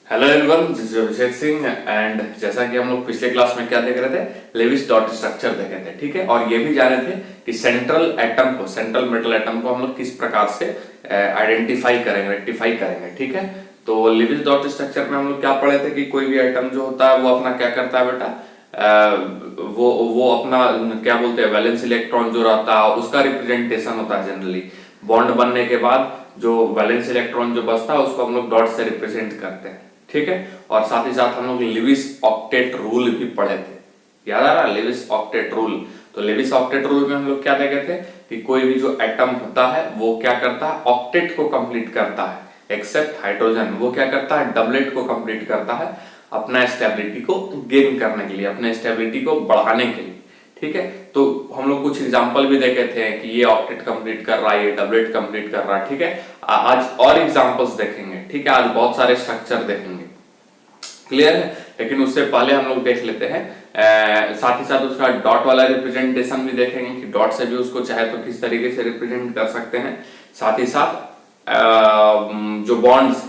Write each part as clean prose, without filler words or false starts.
Hello everyone, this is Abhishek Singh. And जैसा कि हम लोग पिछले क्लास में क्या देख रहे थे, लेविस डॉट स्ट्रक्चर देखे थे, ठीक है। और ये भी जाने थे कि सेंट्रल मेटल एटम को हम लोग किस प्रकार से आइडेंटिफाई करेंगे, रेक्टिफाई करेंगे, ठीक है। तो लेविस डॉट स्ट्रक्चर में हम लोग क्या पढ़े थे कि कोई भी एटम जो होता है वो अपना क्या करता है बेटा, वो अपना क्या बोलते हैं, वैलेंस इलेक्ट्रॉन जो रहता है उसका रिप्रेजेंटेशन होता है जनरली। बॉन्ड बनने के बाद जो वैलेंस इलेक्ट्रॉन जो बचता है उसको हम लोग डॉट से रिप्रेजेंट करते हैं, ठीक है। और साथ ही साथ हम लोग लिविस ऑक्टेट रूल भी पढ़े थे, याद आ रहा है लिविस ऑक्टेट रूल। तो लिविस ऑक्टेट रूल में हम लोग क्या देखे थे कि कोई भी जो एटम होता है वो क्या करता है, ऑक्टेट को कंप्लीट करता है, एक्सेप्ट हाइड्रोजन वो क्या करता है, डबलेट को कंप्लीट करता है अपना स्टेबिलिटी को गेन करने के लिए, अपने स्टेबिलिटी को बढ़ाने के लिए, ठीक है। तो हम लोग कुछ एग्जांपल भी देखे थे कि ये ऑक्टेट कंप्लीट कर रहा है, ये डबलेट कंप्लीट कर रहा है, ठीक है। आज और एग्जांपल्स देखेंगे, ठीक है। आज बहुत सारे स्ट्रक्चर देखेंगे, क्लियर है। लेकिन उससे पहले हम लोग देख लेते हैं साथ ही साथ उसका डॉट वाला रिप्रेजेंटेशन भी देखेंगे कि डॉट से भी उसको चाहे तो किस तरीके से रिप्रेजेंट कर सकते हैं। साथ ही साथ जो बॉन्ड्स,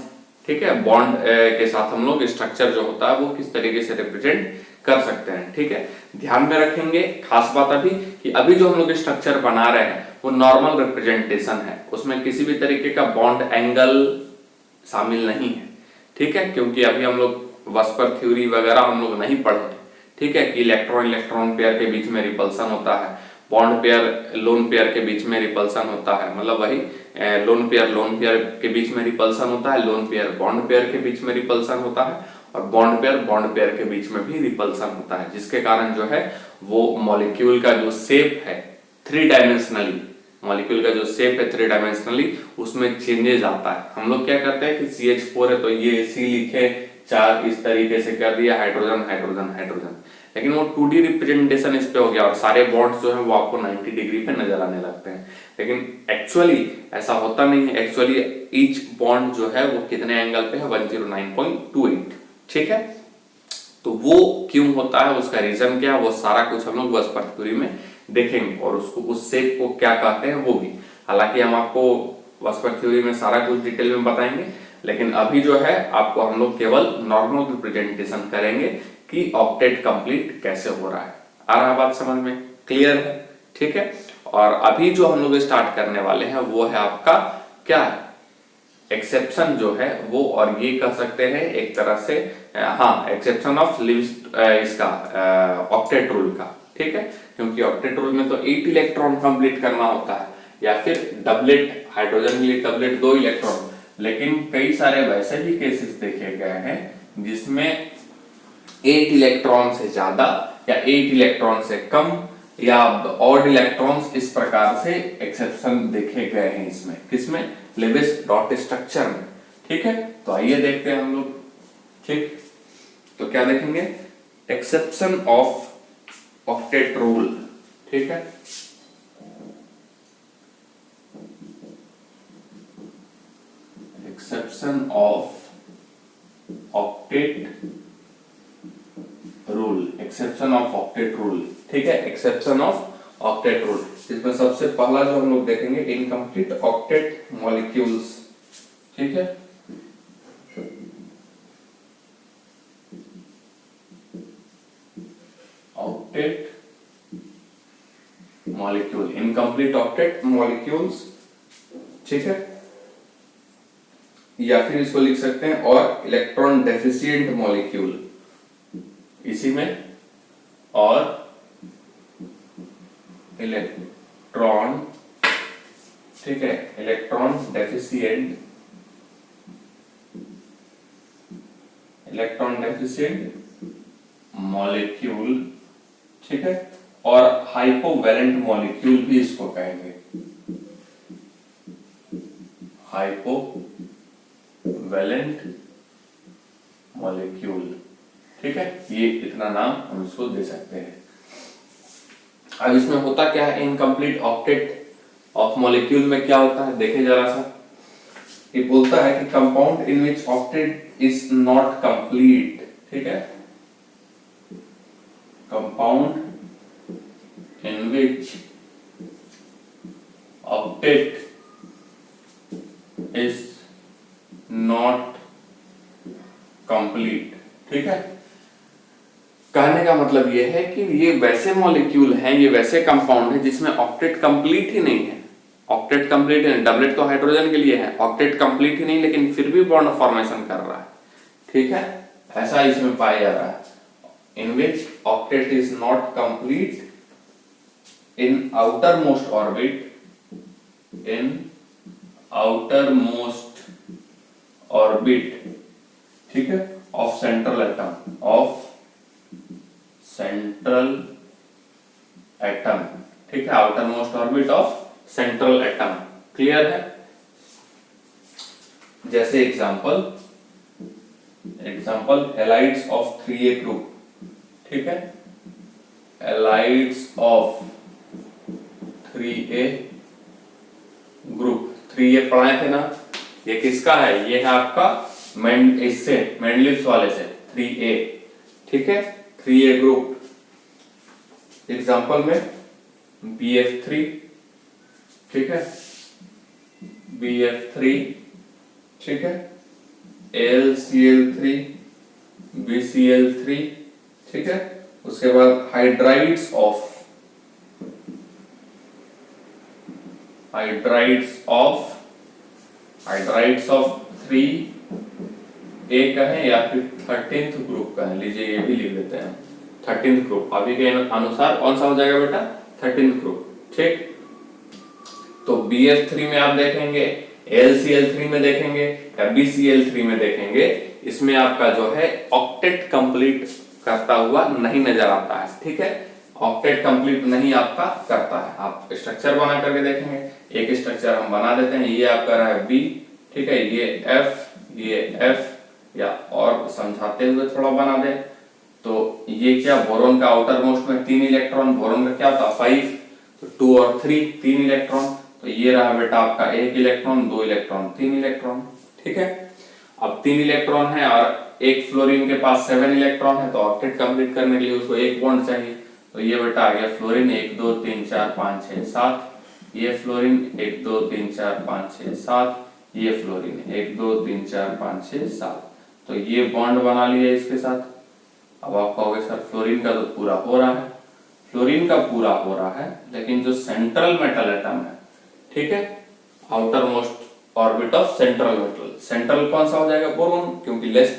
ठीक है, बॉन्ड के साथ हम लोग स्ट्रक्चर जो होता है वो किस तरीके से रिप्रेजेंट कर सकते हैं, ठीक है। ध्यान में रखेंगे खास बात अभी कि अभी जो हम लोग स्ट्रक्चर बना रहे हैं वो नॉर्मल रिप्रेजेंटेशन है, उसमें किसी भी तरीके का बॉन्ड एंगल शामिल नहीं है, ठीक है। क्योंकि अभी हम लोग वस्पर थ्योरी वगैरह हम लोग नहीं पढ़े, ठीक है, कि इलेक्ट्रॉन इलेक्ट्रॉन पेयर के बीच में रिपल्सन होता है, बॉन्ड पेयर लोन पेयर के बीच में रिपल्सन होता है, मतलब वही लोन पेयर के बीच में रिपल्सन होता है, लोन पेयर बॉन्ड पेयर के बीच में रिपल्सन होता है, और बॉन्ड पेयर के बीच में भी रिपल्सन होता है, जिसके कारण जो है वो मॉलिक्यूल का जो शेप है थ्री डायमेंशनली, मॉलिक्यूल का जो शेप है थ्री डायमेंशनली उसमें चेंजेस आता है। हम लोग क्या करते हैं कि CH4 है तो ये C लिखे, चार इस तरीके से कर दिया, हाइड्रोजन हाइड्रोजन हाइड्रोजन, लेकिन वो 2D रिप्रेजेंटेशन इस पे हो गया और सारे बॉन्ड्स जो है वो आपको 90 डिग्री पे नजर आने लगते हैं। लेकिन एक्चुअली ऐसा होता नहीं है, एक्चुअली ईच बॉन्ड जो है वो कितने एंगल पे है, 109.28, ठीक है। तो वो क्यों होता है, उसका रीजन क्या है, वो सारा कुछ हम लोग वस्पर थ्योरी में देखेंगे, और उसको उस शेप को क्या कहते हैं वो भी। हालांकि हम आपको वस्पर थ्योरी में सारा कुछ डिटेल में बताएंगे, लेकिन अभी जो है आपको हम लोग केवल नॉर्मल रिप्रेजेंटेशन करेंगे कि ऑक्टेट कंप्लीट कैसे हो रहा है। आ रहा बात समझ में, क्लियर है, ठीक है। और अभी जो हम लोग स्टार्ट करने वाले हैं वो है आपका क्या, एक्सेप्शन जो है वो, और ये कह सकते हैं एक तरह से हाँ, एक्सेप्शन ऑफ लिविस इसका ऑक्टेट रूल का, ठीक है। क्योंकि ऑक्टेट रूल में तो 8 इलेक्ट्रॉन कंप्लीट करना होता है, या फिर डबलेट, हाइड्रोजन के लिए डबलेट 2 इलेक्ट्रॉन। लेकिन कई सारे वैसे भी केसेस देखे गए हैं जिसमें 8 इलेक्ट्रॉन से ज्यादा या 8 इलेक्ट्रॉन से कम या ऑड इलेक्ट्रॉन्स, इस प्रकार से एक्सेप्शन देखे गए हैं इसमें, किसमें, लेविस डॉट स्ट्रक्चर में, ठीक है। तो आइए देखते हैं हम लोग, ठीक। तो क्या देखेंगे, एक्सेप्शन ऑफ ऑक्टेट रूल, ठीक है। Exception of octet rule, exception of octet rule, ठीक है। एक्सेप्शन ऑफ ऑक्टेट रूल, इसमें सबसे पहला जो हम लोग देखेंगे इनकम्प्लीट ऑक्टेट मॉलिक्यूल्स, ठीक है। Octet molecule, incomplete octet molecules, ठीक है। या फिर इसको लिख सकते हैं और इलेक्ट्रॉन डेफिशिएंट मॉलिक्यूल, इसी में, और इलेक्ट्रॉन, ठीक है, electron deficient, electron deficient molecule, ठीक है। और हाइपोवैलेंट मॉलिक्यूल भी इसको कहेंगे, हाइपोवैलेंट मॉलिक्यूल, ठीक है। ये इतना नाम हम इसको दे सकते हैं। अब इसमें होता क्या है, इनकम्प्लीट ऑक्टेट ऑफ मॉलिक्यूल में क्या होता है देखे जरा सा। ये बोलता है कि compound in which octet is not complete, ठीक है। Compound in which octet is not complete. ठीक है, कहने का मतलब ये है कि ये वैसे मॉलिक्यूल हैं, ये वैसे कंपाउंड है जिसमें ऑक्टेट कंप्लीट ही नहीं है। ऑक्टेट कंप्लीट है, डबलेट तो हाइड्रोजन के लिए है, ऑक्टेट कंप्लीट ही नहीं लेकिन फिर भी बॉन्ड फॉर्मेशन कर रहा है। ठीक है, ऐसा इसमें पाया जा रहा है, in which octet is not complete in outer most orbit, in outer most orbit, ठीक है, of central atom, of central atom. ठीक है, outer most orbit of central atom. Clear है? जैसे example halides of 3a group. ठीक है, halides of 3a group, 3a पढ़ाए थे ना, ये किसका है? ये है आपका इससे मेंडलिव्स वाले से 3a। ठीक है, 3a ग्रुप। एग्जांपल में BF3, ठीक है, BF3, ठीक है, AlCl3, BCl3, ठीक है, उसके बाद हाइड्राइड्स ऑफ 3a कहें या फिर 13th ग्रुप कहें, लीजिए ये भी लिख देते हैं 13th ग्रुप। अभी के अनुसार कौन सा हो जाएगा बेटा? 13th group. ठीक, तो BF3 में आप देखेंगे, AlCl3 में देखेंगे या BCl3 में देखेंगे, इसमें आपका जो है ऑक्टेट कंप्लीट करता हुआ नहीं नजर आता है। ठीक है, ऑक्टेट कंप्लीट नहीं आपका करता है। आप स्ट्रक्चर बना करके देखेंगे, एक स्ट्रक्चर हम बना देते हैं, ये आपका रहा है B, ठीक है, ये F, ये F, या और समझाते हुए थोड़ा बना दें तो ये क्या, बोरोन का आउटर मोस्ट में 3 इलेक्ट्रॉन, बोरोन का क्या होता है 5, तो 2 और 3 3 इलेक्ट्रॉन, तो ये रहा बेटा आपका 1 इलेक्ट्रॉन, 2 इलेक्ट्रॉन, 3 इलेक्ट्रॉन। ठीक है, अब 3 इलेक्ट्रॉन है और एक फ्लोरीन के पास 7 इलेक्ट्रॉन है, तो ऑक्टेट कंप्लीट करने के लिए उसको एक बॉन्ड चाहिए, तो ये बेटा आ गया फ्लोरीन 1 2 3 4 5 6 7, ये फ्लोरीन 1 2 3 4 5 6 7, ये फ्लोरीन 1 2 3 4 5 6 7, तो ये बॉन्ड बना लिया इसके साथ। अब आप कहोगे सर फ्लोरीन का तो पूरा हो रहा है, फ्लोरीन का पूरा हो रहा है, लेकिन जो सेंट्रल मेटल एटम है, ठीक है, outer most orbit of central metal, central कौन सा हो जाएगा? बोरोन, क्योंकि लेस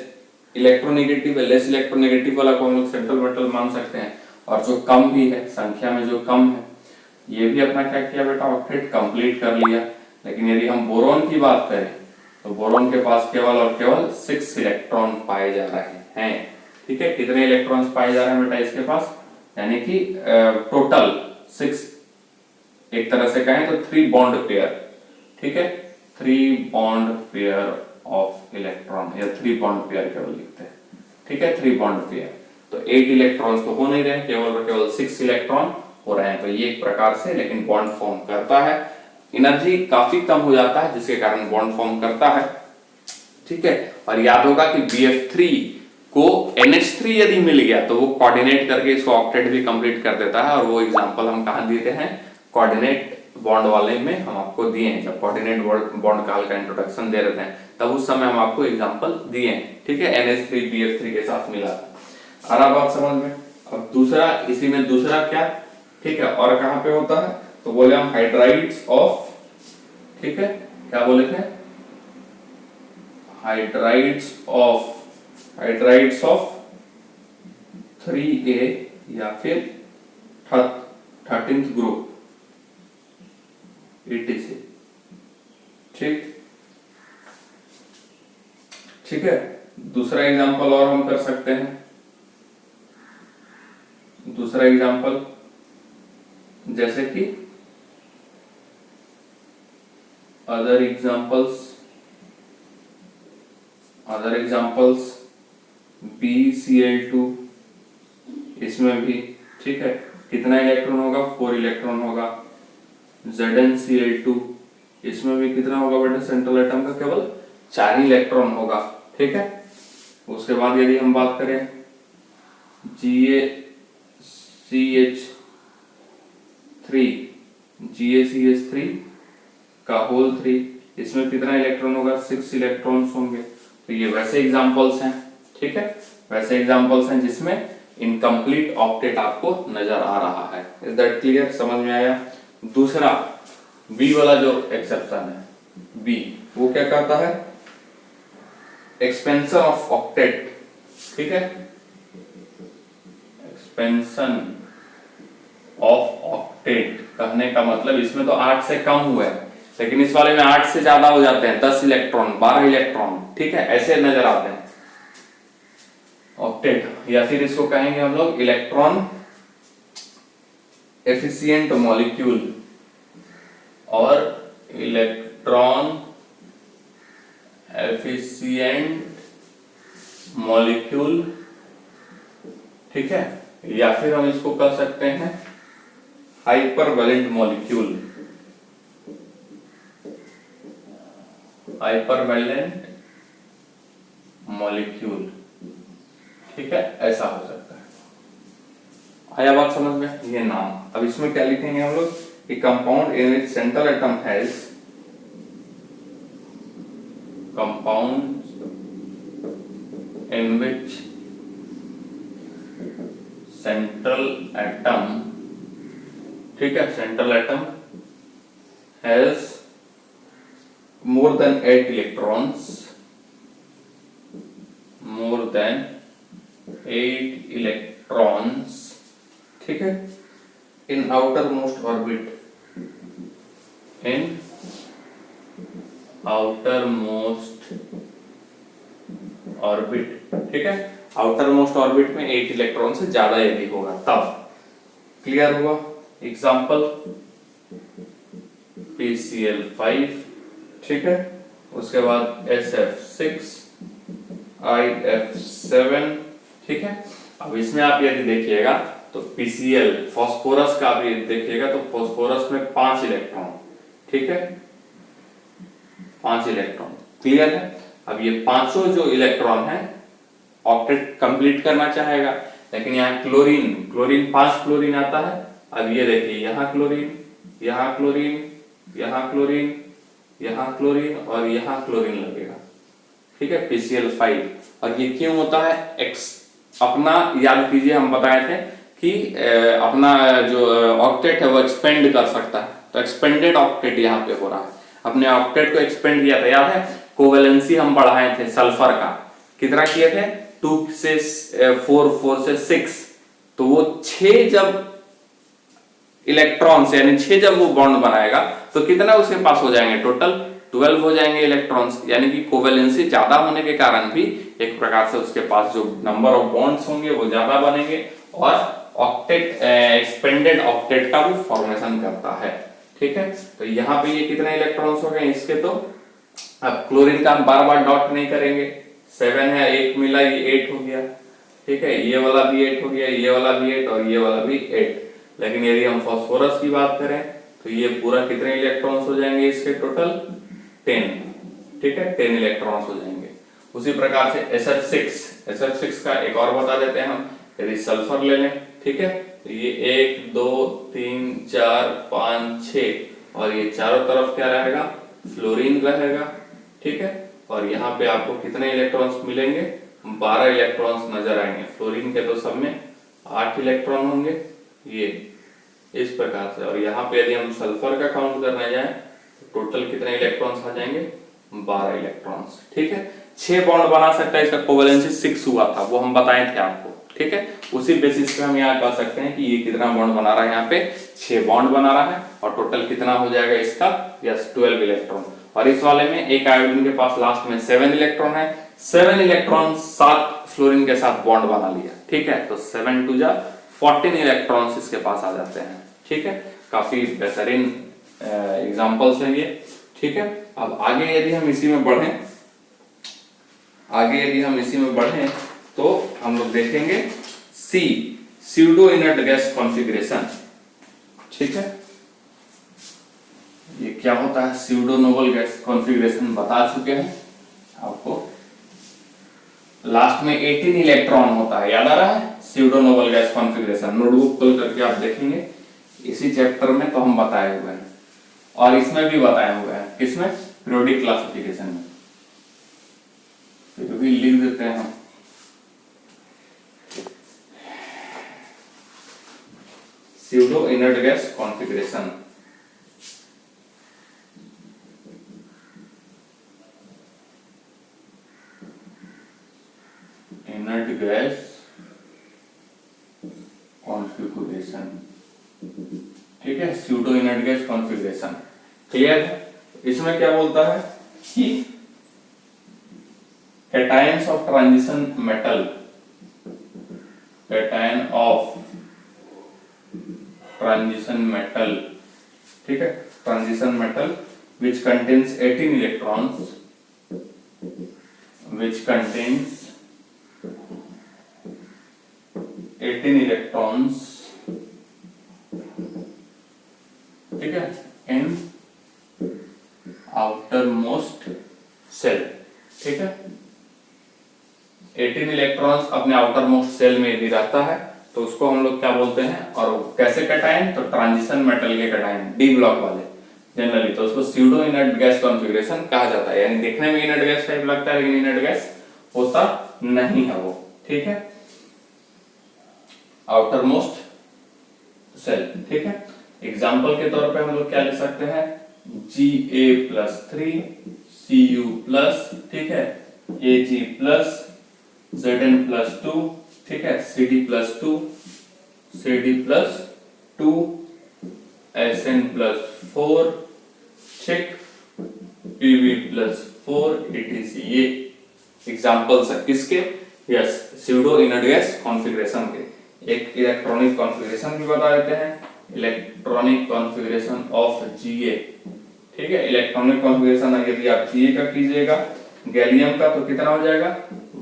इलेक्ट्रोनेगेटिव है, लेस इलेक्ट्रोनेगेटिव वाला को हम लोग सेंट्रल मेटल मान सकते हैं, और जो कम भी है संख्या में, जो कम है, ये भी अपना क्या किया बेटा? ऑक्टेट कंप्लीट कर लिया। लेकिन यदि हम बोरोन की बात करें तो बोरोन के पास केवल और केवल 6 इलेक्ट्रॉन पाए जा रहे हैं। ठीक है, कितने इलेक्ट्रॉन्स पाए जा रहे हैं बेटा इसके पास? यानी कि टोटल 6, एक तरह से कहें तो 3 बॉन्ड पेयर। ठीक है, 3 बॉन्ड पेयर ऑफ इलेक्ट्रॉन, या 3 बॉन्ड पेयर केवल लिखते हैं। ठीक है, 3 बॉन्ड पेयर, तो 8 इलेक्ट्रॉन्स तो हो नहीं रहे, केवल और केवल 6 इलेक्ट्रॉन हो रहे हैं। तो ये एक प्रकार से लेकिन बॉन्ड फॉर्म करता है, एनर्जी काफी कम हो जाता है जिसके कारण बॉन्ड फॉर्म करता है। ठीक है, और याद होगा कि BF3 को NH3 यदि मिल गया तो वो कोऑर्डिनेट करके इसको ऑक्टेट भी कंप्लीट कर देता है, और वो एग्जांपल हम कहां देते हैं? कोऑर्डिनेट बॉन्ड वाले में हम आपको दिए हैं, जब कोऑर्डिनेट बॉन्ड का इंट्रोडक्शन दे रहे हैं तब उस समय हम आपको एग्जांपल दिए हैं। ठीक है, NH3 BF3 के साथ मिला था। आ रहा बात समझ में? अब दूसरा, इसी में दूसरा क्या, ठीक है, और कहां पे होता है? तो बोले हम हाइड्राइड्स ऑफ, ठीक है, क्या बोले थे? हाइड्राइड्स ऑफ 3a या फिर 13th ग्रुप etc। ठीक है, दूसरा एग्जांपल और हम कर सकते हैं। दूसरा एग्जांपल जैसे कि अदर एग्जांपल्स BCl2, इसमें भी ठीक है, कितना इलेक्ट्रॉन होगा? 4 इलेक्ट्रॉन होगा। ZnCl2, इसमें भी कितना होगा बेटा? सेंट्रल एटम का केवल 4 ही इलेक्ट्रॉन होगा। ठीक है, उसके बाद यदि हम बात करें GaCH3 का होल 3, इसमें कितना इलेक्ट्रॉन होगा? 6 इलेक्ट्रॉन्स होंगे। तो ये वैसे एग्जांपल्स हैं। ठीक है, वैसे एग्जांपल्स हैं जिसमें इनकम्प्लीट ऑक्टेट आपको नजर आ रहा है। इज दैट क्लियर, समझ में आया? दूसरा बी वाला जो एक्सेप्शन है, बी वो क्या करता है, एक्सपेंशन ऑफ ऑक्टेट, ठीक है, एक्सपेंशन ऑफ ऑक्टेट कहने का मतलब इसमें तो 8 से कम हुआ है, लेकिन इस वाले में 8 से ज्यादा हो जाते हैं, 10 इलेक्ट्रॉन, 12 इलेक्ट्रॉन, ठीक है, ऐसे नजर आते हैं ऑक्टेट, या फिर इसको कहेंगे हम लोग इलेक्ट्रॉन एफिशिएंट मॉलिक्यूल और इलेक्ट्रॉन एफिशिएंट मॉलिक्यूल, ठीक है, या फिर हम इसको कह सकते हैं हाइपरवैलेंट मॉलिक्यूल, हाइपरवैलेंट मॉलिक्यूल, ठीक है, ऐसा हो सकता है। आया बात समझ में? ये नाम। अब इसमें क्या लिखेंगे हम लोग कि compound in which central atom has, compound in which central atom, ठीक है, central atom has more than 8 electrons, more than 8 electrons, ठीक है, इन outer most orbit, in outer most orbit, ठीक है, आउटर मोस्ट ऑर्बिट में 8 इलेक्ट्रॉन से ज्यादा यदि होगा तब। क्लियर हुआ? एग्जाम्पल PCl5, ठीक है, उसके बाद SF6, IF7, ठीक है। अब इसमें आप यदि देखिएगा तो PCl फास्फोरस का आप यदि देखिएगा तो फास्फोरस में 5 इलेक्ट्रॉन, ठीक है, 5 इलेक्ट्रॉन, क्लियर है। अब ये पांचों जो इलेक्ट्रॉन है ऑक्टेट कंप्लीट करना चाहेगा, लेकिन यहाँ क्लोरीन, क्लोरीन 5 क्लोरीन आता है। अब ये देखिए यहाँ क्लोरीन, यहाँ क्लोरीन, यहाँ क्लोरीन, यहाँ क्लोरीन और यहाँ क्लोरीन लगेगा, ठीक है, PCl5। और ये क्यों होता है? अपना याद कीजिए, हम बताए थे कि अपना जो ऑक्टेट है वो एक्सपेंड कर सकता है, तो एक्सपेंडेड ऑक्टेट यहाँ पे हो रहा है। अपने ऑक्टेट को एक्सपेंड किया था, याद है? कोवेलेंसी हम बढ़ाए थे सल्फर का, कितना किए थे? 2 से 4, 4 से 6, तो वो 6 जब इलेक्ट्रॉन्स यानी 6 जब वो बॉन्ड बनाएगा तो कितना उसके पास हो जाएंगे? टोटल 12 हो जाएंगे इलेक्ट्रॉन्स, यानी कि कोवेलेंसी ज्यादा होने के कारण भी एक प्रकार से उसके पास जो नंबर ऑफ बॉन्ड्स होंगे वो ज्यादा बनेंगे और ऑक्टेट, एक्सपेंडेड ऑक्टेट का वो फॉर्मेशन करता है, ठीक है। तो यहाँ पे ये कितने इलेक्ट्रॉन्स हो गए इसके? तो अब क्लोरीन का हम बार बार डॉट नहीं करेंगे, 7 है, 1 मिला, ये 8 हो गया, ठीक है, ये वाला भी 8 हो गया, ये वाला भी 8 और ये वाला भी 8। लेकिन यदि हम फास्फोरस की बात करें तो ये पूरा कितने इलेक्ट्रॉन्स हो जाएंगे इसके? टोटल 10, ठीक है, 10 इलेक्ट्रॉन्स हो जाएंगे। उसी प्रकार से SF6 का एक और बता देते हैं हम, यदि सल्फर ले लें, ठीक है, तो ये 1 2 3 4 5 6 और ये चारों तरफ क्या रहेगा? फ्लोरीन रहेगा, ठीक है। और यहाँ पे आपको कितने इलेक्ट्रॉन्स मिलेंगे? 12 इलेक्ट्रॉन्स नजर आएंगे। फ्लोरीन के तो सब में 8 इलेक्ट्रॉन होंगे, ये इस प्रकार से। और यहाँ पे यदि हम सल्फर का काउंट करने जाएं तो टोटल कितने इलेक्ट्रॉन्स आ जाएंगे? 12 इलेक्ट्रॉन्स, ठीक है। 6 बॉन्ड बना सकता है, इसका कोवेलेंसी 6 हुआ था, वो हम बताए थे आपको, ठीक है। उसी बेसिस पे हम यहाँ कह सकते हैं कि ये कितना बॉन्ड बना रहा है, यहाँ पे 6 बॉन्ड बना रहा है और टोटल कितना हो जाएगा इसका? Yes, 12 electron. और इस वाले में एक आयोडीन के पास लास्ट में 7 इलेक्ट्रॉन है, 7 इलेक्ट्रॉन 7 फ्लोरीन के साथ बॉन्ड बना लिया, ठीक है। तो 7 2 जा 14 इलेक्ट्रॉन्स इसके पास आ जाते हैं, ठीक है। काफी बेहतरीन एग्जांपल्स हैं ये, ठीक है। अब आगे यदि हम इसी में बढ़ें, तो हम लोग देखेंगे सी, स्यूडो इनर्ट गैस कॉन्फ़िगरेशन, ठीक है। ये क्या होता है? स्यूडो नोबल गैस कॉन्फ़िगरेशन बता चुके हैं आपको। लास्ट में 18 इलेक्ट्रॉन होता है, याद आ रहा है? Pseudo noble gas configuration notebook खोल करके आप देखेंगे, इसी चैप्टर में तो हम बताए हुए हैं और इसमें भी बताए हुए हैं। किसमें? पीरियोडिक क्लासिफिकेशन में। फिर भी लिख देते हैं हम, pseudo inert gas configuration. Inert gas configuration, ठीक है, pseudo inert gas configuration. Clear है? इसमें क्या बोलता है कि cations of transition metal, cation of transition metal, ठीक है, transition metal which contains 18 electrons, which contains 18 electrons, ठीक है, in outermost cell, ठीक है, 18 इलेक्ट्रॉन्स अपने आउटर मोस्ट सेल में यदि रहता है तो उसको हम लोग क्या बोलते हैं, और कैसे कटायन, तो ट्रांजिशन मेटल के कटायन, डी ब्लॉक वाले जनरली, तो उसको स्यूडो इनर्ट गैस कॉन्फ़िगरेशन कहा जाता है। यानी देखने में इनर्ट गैस टाइप लगता है लेकिन इनर्ट गैस होता नहीं है वो, ठीक है, आउटर मोस्ट सेल, ठीक है। एग्जाम्पल के तौर पे हम लोग क्या ले सकते हैं, Ga+3 Cu+, ठीक है, Ag+, Zn+2, ठीक है, Cd+2 Cd+2 Sn+4, ठीक, Pb+4 etc. ये एग्जाम्पल्स है किसके, yes, pseudo inert gas configuration के। एक इलेक्ट्रॉनिक कॉन्फ़िगरेशन भी बता देते हैं, इलेक्ट्रॉनिक कॉन्फ़िगरेशन ऑफ Ga, ठीक है। इलेक्ट्रॉनिक कॉन्फ़िगरेशन यदि आप Ga का कीजिएगा गैलियम का तो कितना हो जाएगा,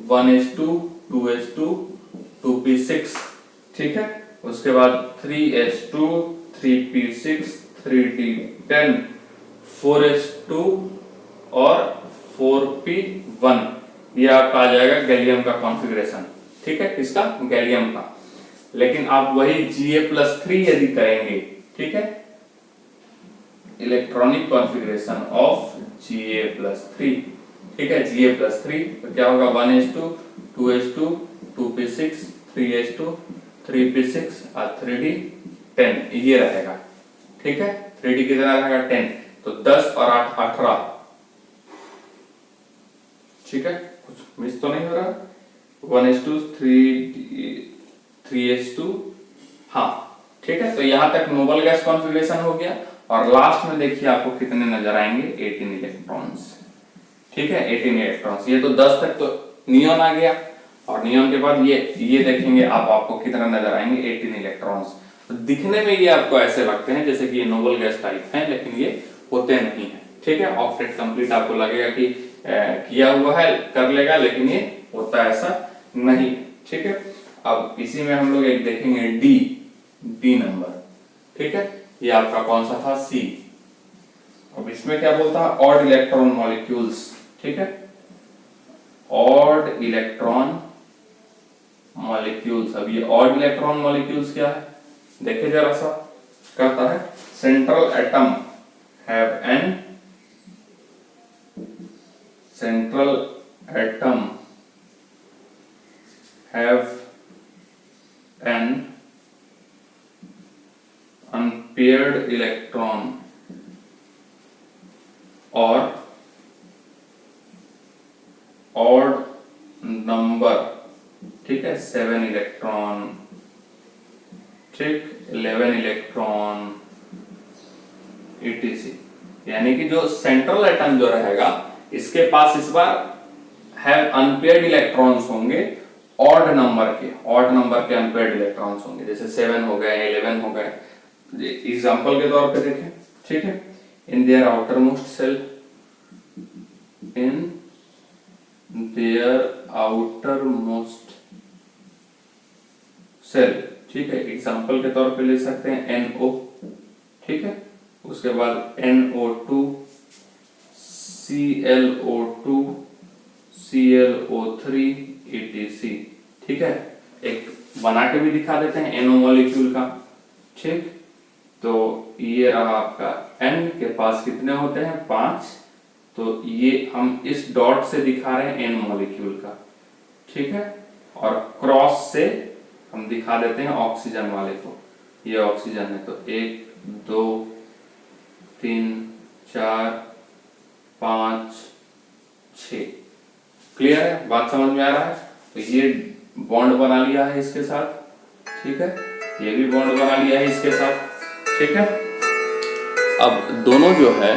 1s2 2s2 2p6, ठीक है, उसके बाद 3s2 3p6 3d10 4s2 और 4p1, ये आपका आ जाएगा गैलियम का कॉन्फ़िगरेशन, ठीक है, किसका, गैलियम का। लेकिन आप वही Ga+3 यदि करेंगे, ठीक है, इलेक्ट्रॉनिक कॉन्फ़िगरेशन ऑफ Ga+3, ठीक है, Ga+3 तो क्या होगा, 1s2 2s2 2p6 3s2 3p6 और 3d10, ये रहेगा, ठीक है। 3d कितना रहेगा, 10, तो 10 और 8 18, ठीक है, कुछ मिस तो नहीं हो रहा, 1s2 3s2, हाँ, ठीक है। तो यहां तक नोबल गैस कॉन्फ़िगरेशन हो गया, और लास्ट में देखिए आपको कितने नजर आएंगे, 18 इलेक्ट्रॉन्स, ठीक है, 18 इलेक्ट्रॉन्स। ये तो 10 तक तो नियॉन आ गया, और नियॉन के बाद ये देखेंगे आप, आपको कितना नजर आएंगे, 18 इलेक्ट्रॉन्स। तो दिखने में ये आपको ऐसे लगते हैं जैसे कि ये नोबल गैस टाइप हैं, लेकिन ये होते नहीं है, ठीक है। ऑक्टेट कंप्लीट आपको लगेगा कि किया हुआ है, कर लेगा, लेकिन ये होता ऐसा नहीं, ठीक है। अब इसी में हम लोग एक देखेंगे डी नंबर, ठीक है, ये आपका कौन सा था, सी। अब इसमें क्या बोलता है, ऑड इलेक्ट्रॉन मॉलिक्यूल्स, ठीक है, ऑड इलेक्ट्रॉन मॉलिक्यूल्स। अब ये ऑड इलेक्ट्रॉन मॉलिक्यूल्स क्या है, देखिए जरा सा, कहता है central atom have an, central atom have an unpaired electron और ऑड नंबर, ठीक है, 7 इलेक्ट्रॉन, ठीक, 11 इलेक्ट्रॉन etc। यानी कि जो सेंट्रल एटम जो रहेगा इसके पास इस बार हैव अनपेयर्ड इलेक्ट्रॉन्स होंगे, ऑड नंबर के अनपेयर्ड इलेक्ट्रॉन्स होंगे, जैसे 7 हो गए, 11 हो गए, एग्जांपल के तौर पे देखें, ठीक है, in their outermost cell, in their outermost cell, ठीक है, एग्जांपल के तौर पे ले सकते हैं NO, ठीक है, उसके बाद NO2 ClO2 ClO3 etc, ठीक है। एक बना के भी दिखा देते हैं NO मॉलिक्यूल का, ठीक, तो ये रहा आपका N के पास कितने होते हैं, 5, तो ये हम इस डॉट से दिखा रहे हैं N मॉलिक्यूल का, ठीक है, और क्रॉस से हम दिखा देते हैं ऑक्सीजन वाले को, ये ऑक्सीजन है, तो 1 2 3 4 5 6। क्लियर है, बात समझ में आ रहा है? तो ये बॉन्ड बना लिया है इसके साथ, ठीक है, ये भी बॉन्ड बना लिया है इसके साथ, ठीक है। अब दोनों जो है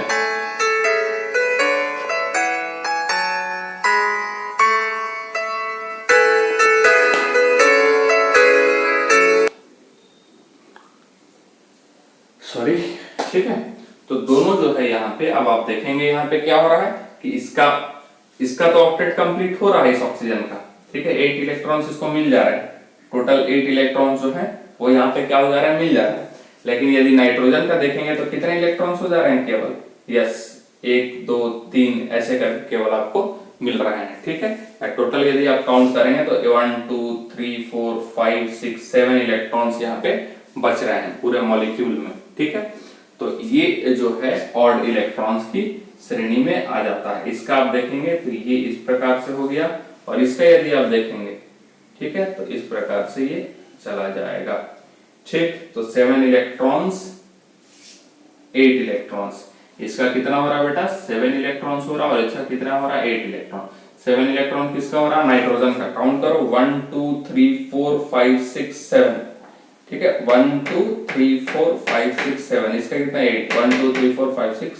सॉरी, ठीक है, तो दोनों जो है यहाँ पे, अब आप देखेंगे यहाँ पे क्या हो रहा है कि इसका तो ऑक्टेट कंप्लीट हो रहा है इस ऑक्सीजन का, ठीक है, 8 इलेक्ट्रॉन्स इसको मिल जा रहा है, टोटल 8 इलेक्ट्रॉन्स जो है वो यहाँ पे क्या हो जा रहा है, मिल जा रहा है। लेकिन यदि नाइट्रोजन का देखेंगे तो कितने इलेक्ट्रॉन्स हो जा रहे हैं, केवल, यस, 1 2 3 ऐसे करके केवल आपको मिल रहा है, ठीक है। टोटल यदि आप काउंट करेंगे तो 1 2 3 4 5 6 7 इलेक्ट्रॉन्स यहाँ पे बच रहे हैं पूरे मॉलिक्यूल में, ठीक है। तो ये जो है ऑड इलेक्ट्रॉन्स की श्रेणी में आ जाता है। इसका आप देखेंगे तो ये इस प्रकार से हो गया, और इसका यदि आप देखेंगे, ठीक है, तो इस प्रकार से ये चला जाएगा, ठीक। तो 7 इलेक्ट्रॉन्स 8 इलेक्ट्रॉन्स, इसका कितना हो रहा है बेटा, 7 इलेक्ट्रॉन्स हो रहा है, और इसका कितना हो रहा है, 8 इलेक्ट्रॉन। 7 इलेक्ट्रॉन किसका हो रहा है, नाइट्रोजन का। काउंट करो, 1 2 3 4 5 6 7, ठीक है, 1 2 3 4 5 6 7, इसका कितना 8, 1 2 3 4 5 6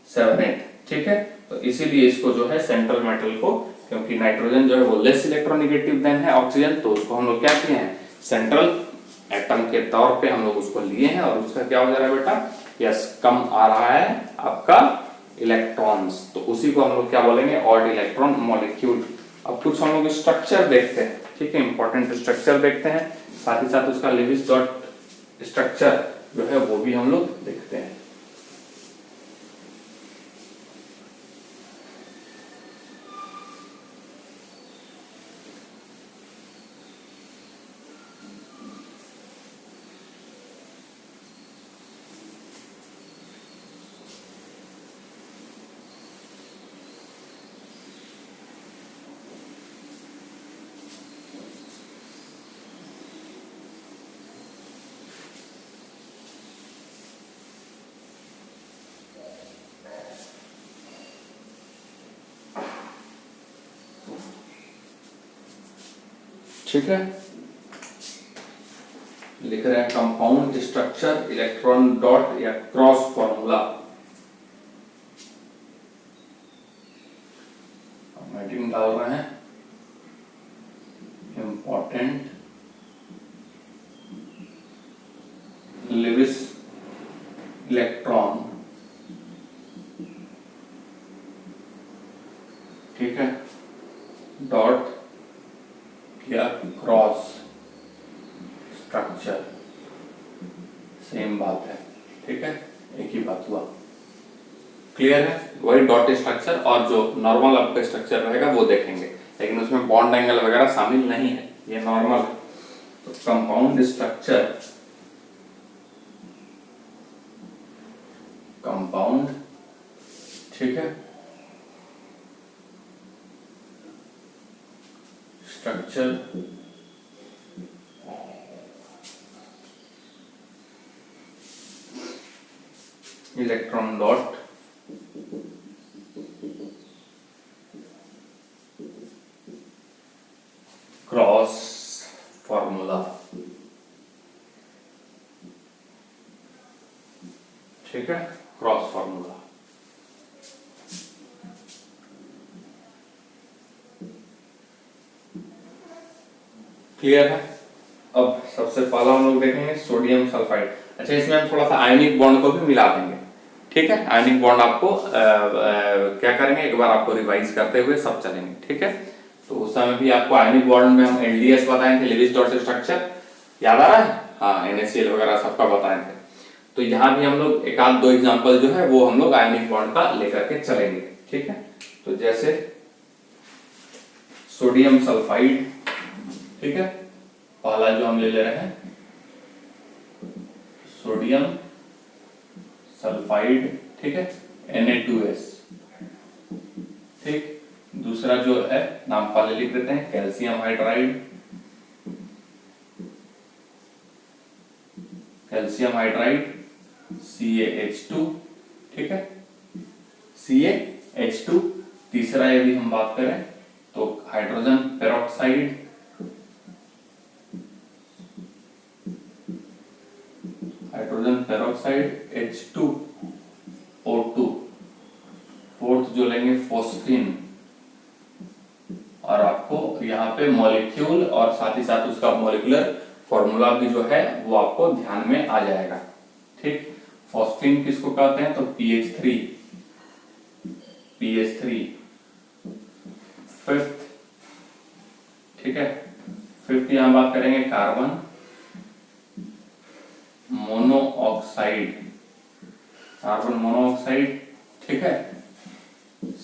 7 8, ठीक है। तो इसीलिए इसको जो है सेंट्रल मेटल को, क्योंकि नाइट्रोजन जो है वो लेस इलेक्ट्रोनेगेटिव देन है ऑक्सीजन, तो उसको हम लोग क्या किए हैं, सेंट्रल एटम के तौर पे हम लोग उसको लिए हैं, और उसका क्या हो जा रहा है बेटा, यस, कम आ रहा है आपका इलेक्ट्रॉन्स, तो उसी को हम लोग क्या बोलेंगे, ऑड इलेक्ट्रॉन मॉलिक्यूल। अब कुछ हम लोग स्ट्रक्चर देखते हैं, ठीक है, इंपॉर्टेंट स्ट्रक्चर देखते हैं, साथ ही साथ उसका लेविस डॉट स्ट्रक्चर जो है वो भी हम लोग देखते हैं। ठीक है, लिख रहे हैं कंपाउंड स्ट्रक्चर इलेक्ट्रॉन डॉट या क्रॉस फॉर्मूला, हेडिंग डाल रहे हैं इंपॉर्टेंट लेविस इलेक्ट्रॉन, ठीक है, डॉट या क्रॉस स्ट्रक्चर, सेम बात है, ठीक है, एक ही बात हुआ, क्लियर है। वही डॉट स्ट्रक्चर, और जो नॉर्मल आपका स्ट्रक्चर रहेगा वो देखेंगे, लेकिन उसमें बॉन्ड एंगल वगैरह शामिल नहीं है, ये नॉर्मल है। तो कंपाउंड स्ट्रक्चर, कंपाउंड, ठीक है, structure electron dot cross formula, ठीक है, क्रॉस फॉर्मूला। क्लियर है। अब सबसे पहला हम लोग देखेंगे सोडियम सल्फाइड। अच्छा, इसमें हम थोड़ा सा आयनिक बॉन्ड को भी मिला देंगे, ठीक है, आयनिक बॉन्ड आपको क्या करेंगे, एक बार आपको रिवाइज करते हुए सब चलेंगे, ठीक है। तो उस समय भी आपको आयनिक बॉन्ड में हम एलडीएस बताए थे, लेविस डॉट स्ट्रक्चर, याद आ रहा है, हाँ, NaCl वगैरह सबका बताए थे। तो यहाँ भी हम लोग एक आध दो एग्जांपल जो है वो हम लोग आयनिक बॉन्ड का लेकर के चलेंगे, ठीक है। तो जैसे सोडियम सल्फाइड, ठीक है, पहला जो हम ले रहे हैं सोडियम सल्फाइड, ठीक है, Na2S, ठीक। दूसरा जो है नाम पहले लिख देते हैं, calcium hydride, calcium hydride CaH2, ठीक है, CaH2। तीसरा यदि हम बात करें तो हाइड्रोजन पेरोक्साइड, H2O2। फोर्थ जो लेंगे फोस्फीन, और आपको यहाँ पे मॉलिक्यूल और साथ ही साथ उसका मॉलिक्यूलर फॉर्मूला भी जो है वो आपको ध्यान में आ जाएगा, ठीक। फॉस्फीन किसको कहते हैं, तो PH3। फिफ्थ, ठीक है, फिफ्थ यहाँ बात करेंगे कार्बन मोनोऑक्साइड, ठीक है,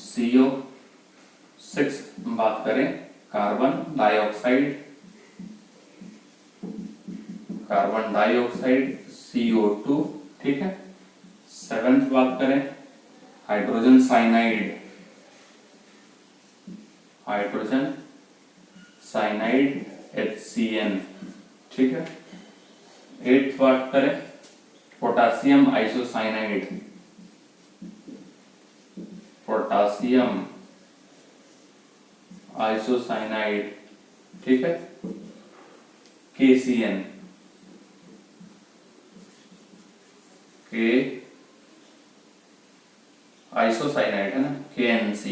CO। सिक्स बात करें कार्बन डाइऑक्साइड CO2, ठीक है। सेवेंथ बात करें हाइड्रोजन साइनाइड HCN, ठीक है। एट्थ बात करें पोटासियम आइसोसाइनाइड, ठीक है, KCN, आइसोसाइनाइड है ना, KNC,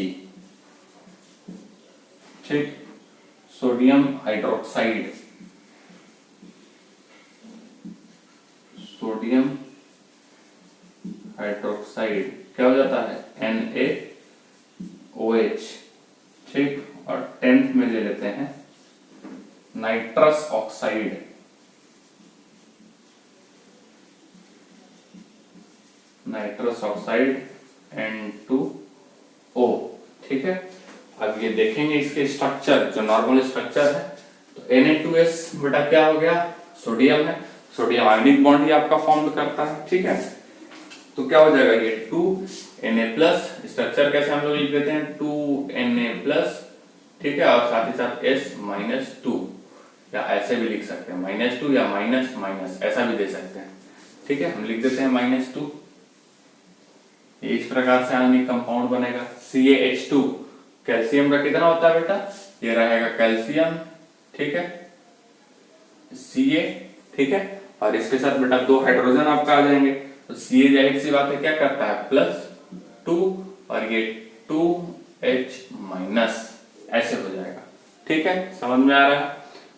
ठीक। सोडियम हाइड्रोक्साइड, क्या हो जाता है, NaOH, ठीक। और टेंथ में ले लेते हैं नाइट्रस ऑक्साइड, N2O, ठीक है। अब ये देखेंगे इसके स्ट्रक्चर, जो नॉर्मल स्ट्रक्चर है, तो Na2S बेटा क्या हो गया, सोडियम है, सोडियम आयनिक बॉन्ड ही आपका फॉर्म करता है, ठीक है। तो क्या हो जाएगा ये 2Na+, स्ट्रक्चर कैसे हम लोग लिख देते हैं 2Na+, ठीक है, और साथ ही साथ S-2, या ऐसे भी लिख सकते हैं -2 या माइनस ऐसा भी दे सकते हैं, ठीक है। हम लिख देते हैं -2। इस प्रकार से आयनिक कंपाउंड बनेगा। CaH2, कैल्शियम का कितना होता है बेटा, ये रहेगा कैल्शियम, ठीक है, Ca, ठीक है, और इसके साथ बेटा 2 हाइड्रोजन आपका आ जाएंगे, तो Ca जाहिर सी बात है क्या करता है, +2, और ये 2H- ऐसे हो जाएगा, ठीक है, समझ में आ रहा है।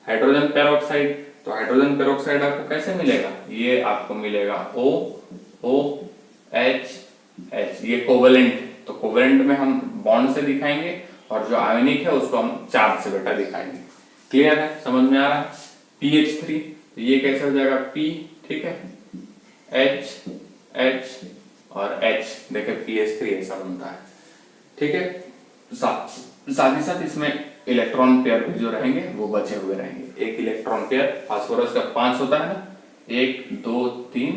हाइड्रोजन पेरोक्साइड, तो हाइड्रोजन पेरोक्साइड आपको कैसे मिलेगा, ये आपको मिलेगा OH, ये कोवेलेंट, तो कोवेलेंट में हम बॉन्ड से दिखाएंगे, और जो आयनिक है उसको हम चार्ज से बेटा दिखाएंगे। क्लियर है, समझ में आ रहा है। PH3, तो ये कैसे हो जाएगा P, ठीक है, H और H, देखिए PH3 ऐसा बनता है, ठीक है। साथ ही साथ इसमें इलेक्ट्रॉन पेयर भी जो रहेंगे वो बचे हुए रहेंगे। एक इलेक्ट्रॉन पेयर फास्फोरस का 5 होता है ना, 1 2 3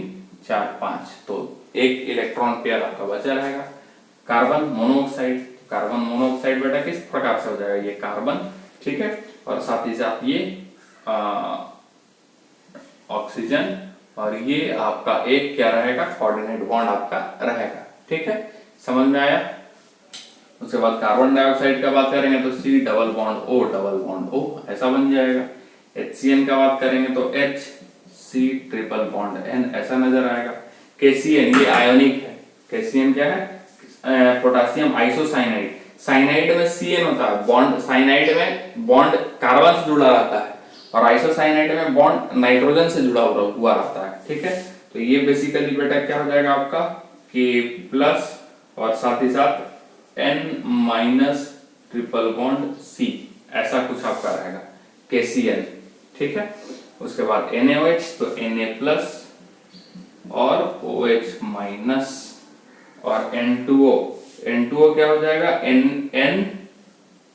4 5, तो एक इलेक्ट्रॉन पेयर आपका बचा रहेगा। कार्बन मोनोऑक्साइड बेटा किस प्रकार से हो जाएगा, ये कार्बन, ठीक है, और साथ ही साथ ये ऑक्सीजन, और ये आपका एक क्या रहेगा, कोऑर्डिनेट बॉन्ड आपका रहेगा, ठीक है, समझ में आया। उसके बाद कार्बन डाइऑक्साइड का बात करेंगे तो C डबल बॉन्ड O ऐसा बन जाएगा। HCN का बात करेंगे तो H C triple bond N ऐसा नजर आएगा। KCN ये आयोनिक है, KCN क्या है, पोटासियम आइसोसाइनाइड, साइनाइड में CN होता है, बॉन्ड साइनाइड में बॉन्ड कार्बन से जुड़ा रहता है, और आइसोसाइनाइड में बॉन्ड नाइट्रोजन से जुड़ा हुआ रहता है, ठीक है। तो ये बेसिकली बेटा क्या हो जाएगा आपका K+ और साथ ही साथ N- ट्रिपल बॉन्ड C, ऐसा कुछ आपका रहेगा KCl, ठीक है। उसके बाद NaOH, तो Na+ और OH- और N2O क्या हो जाएगा, N